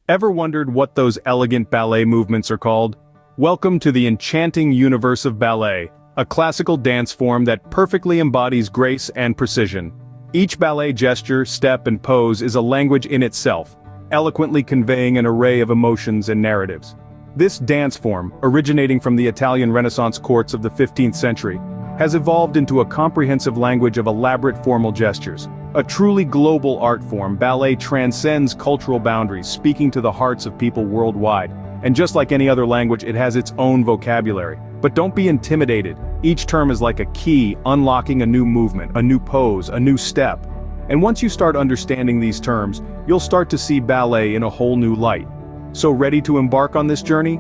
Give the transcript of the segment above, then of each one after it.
Ever wondered what those elegant ballet movements are called? Welcome to the enchanting universe of ballet, a classical dance form that perfectly embodies grace and precision. Each ballet gesture, step, and pose is a language in itself, eloquently conveying an array of emotions and narratives. This dance form, originating from the Italian Renaissance courts of the 15th century, has evolved into a comprehensive language of elaborate formal gestures. A truly global art form, ballet transcends cultural boundaries, speaking to the hearts of people worldwide. And just like any other language, it has its own vocabulary. But don't be intimidated. Each term is like a key, unlocking a new movement, a new pose, a new step. And once you start understanding these terms, you'll start to see ballet in a whole new light. So ready to embark on this journey?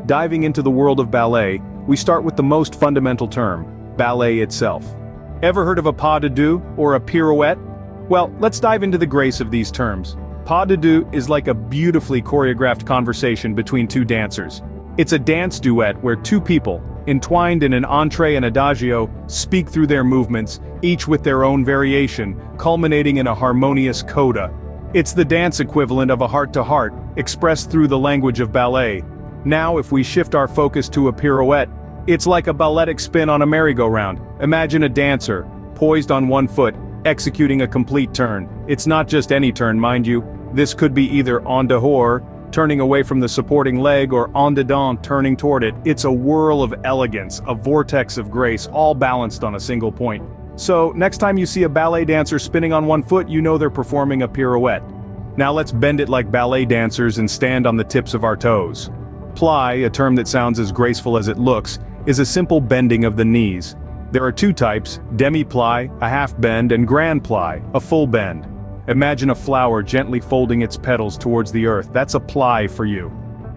Diving into the world of ballet, we start with the most fundamental term, ballet itself. Ever heard of a pas de deux or a pirouette? Well, let's dive into the grace of these terms. Pas de deux is like a beautifully choreographed conversation between two dancers. It's a dance duet where two people, entwined in an entrée and adagio, speak through their movements, each with their own variation, culminating in a harmonious coda. It's the dance equivalent of a heart-to-heart, expressed through the language of ballet. Now if we shift our focus to a pirouette, it's like a balletic spin on a merry-go-round. Imagine a dancer, poised on one foot, executing a complete turn. It's not just any turn, mind you. This could be either en dehors, turning away from the supporting leg, or en dedans, turning toward it. It's a whirl of elegance, a vortex of grace, all balanced on a single point. So, next time you see a ballet dancer spinning on one foot, you know they're performing a pirouette. Now let's bend it like ballet dancers and stand on the tips of our toes. Plie, a term that sounds as graceful as it looks, is a simple bending of the knees. There are two types, demi-plie, a half bend, and grand plie, a full bend. Imagine a flower gently folding its petals towards the earth. That's a plie for you.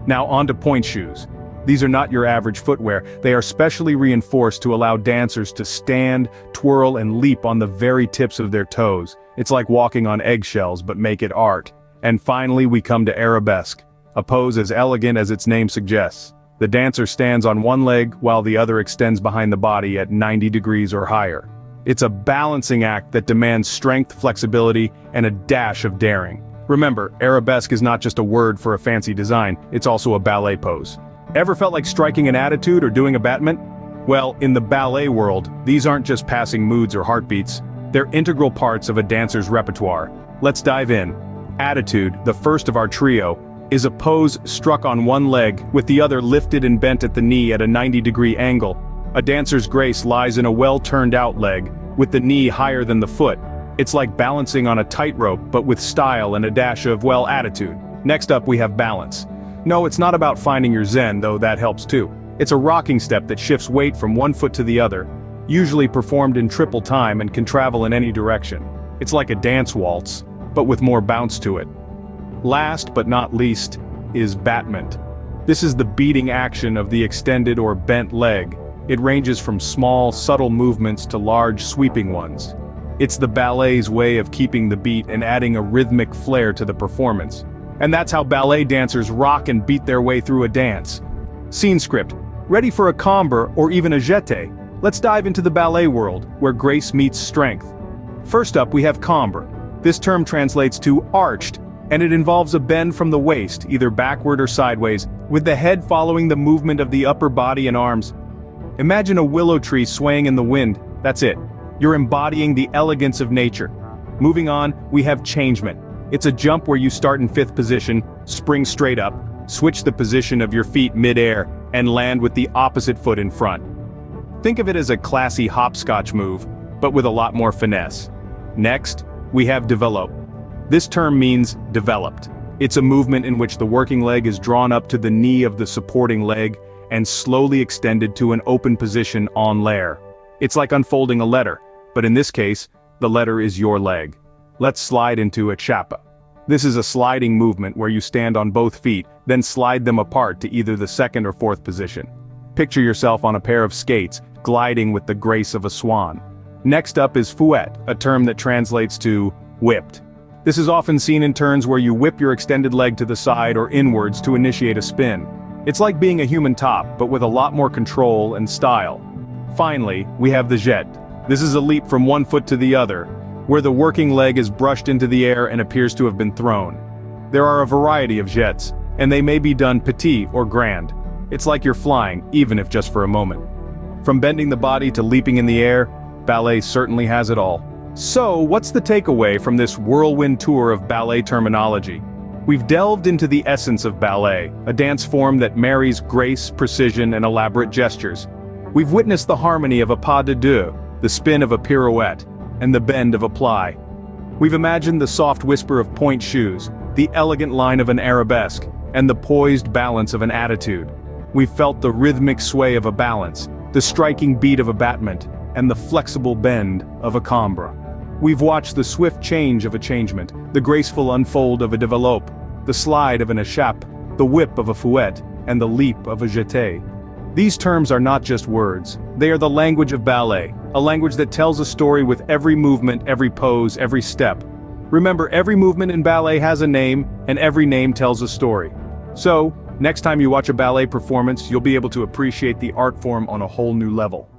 Now on to point shoes. These are not your average footwear. They are specially reinforced to allow dancers to stand, twirl, and leap on the very tips of their toes. It's like walking on eggshells, but make it art. And finally we come to arabesque, a pose as elegant as its name suggests. The dancer stands on one leg while the other extends behind the body at 90 degrees or higher. It's a balancing act that demands strength, flexibility, and a dash of daring. Remember, arabesque is not just a word for a fancy design, it's also a ballet pose. Ever felt like striking an attitude or doing a battement? Well, in the ballet world, these aren't just passing moods or heartbeats. They're integral parts of a dancer's repertoire. Let's dive in. Attitude, the first of our trio, is a pose struck on one leg, with the other lifted and bent at the knee at a 90-degree angle. A dancer's grace lies in a well-turned-out leg, with the knee higher than the foot. It's like balancing on a tightrope, but with style and a dash of, well, attitude. Next up we have balance. No, it's not about finding your zen, though that helps too. It's a rocking step that shifts weight from one foot to the other, usually performed in triple time and can travel in any direction. It's like a dance waltz, but with more bounce to it. Last but not least is battement. This is the beating action of the extended or bent leg. It ranges from small, subtle movements to large, sweeping ones. It's the ballet's way of keeping the beat and adding a rhythmic flair to the performance. And that's how ballet dancers rock and beat their way through a dance. Scene script. Ready for a cambre or even a jeté? Let's dive into the ballet world, where grace meets strength. First up we have cambre. This term translates to arched, and it involves a bend from the waist, either backward or sideways, with the head following the movement of the upper body and arms. Imagine a willow tree swaying in the wind. That's it. You're embodying the elegance of nature. Moving on, we have changement. It's a jump where you start in fifth position, spring straight up, switch the position of your feet mid-air, and land with the opposite foot in front. Think of it as a classy hopscotch move, but with a lot more finesse. Next, we have développé. This term means developed. It's a movement in which the working leg is drawn up to the knee of the supporting leg and slowly extended to an open position en l'air. It's like unfolding a letter, but in this case, the letter is your leg. Let's slide into a chapa. This is a sliding movement where you stand on both feet, then slide them apart to either the second or fourth position. Picture yourself on a pair of skates, gliding with the grace of a swan. Next up is fouette, a term that translates to whipped. This is often seen in turns where you whip your extended leg to the side or inwards to initiate a spin. It's like being a human top, but with a lot more control and style. Finally, we have the jet. This is a leap from one foot to the other, where the working leg is brushed into the air and appears to have been thrown. There are a variety of jets, and they may be done petit or grand. It's like you're flying, even if just for a moment. From bending the body to leaping in the air, ballet certainly has it all. So, what's the takeaway from this whirlwind tour of ballet terminology? We've delved into the essence of ballet, a dance form that marries grace, precision, and elaborate gestures. We've witnessed the harmony of a pas de deux, the spin of a pirouette, and the bend of a plie. We've imagined the soft whisper of point shoes, the elegant line of an arabesque, and the poised balance of an attitude. We've felt the rhythmic sway of a balance, the striking beat of a battement, and the flexible bend of a cambre. We've watched the swift change of a changement, the graceful unfold of a développe, the slide of an échappe, the whip of a fouette, and the leap of a jeté. These terms are not just words, they are the language of ballet, a language that tells a story with every movement, every pose, every step. Remember, every movement in ballet has a name, and every name tells a story. So, next time you watch a ballet performance, you'll be able to appreciate the art form on a whole new level.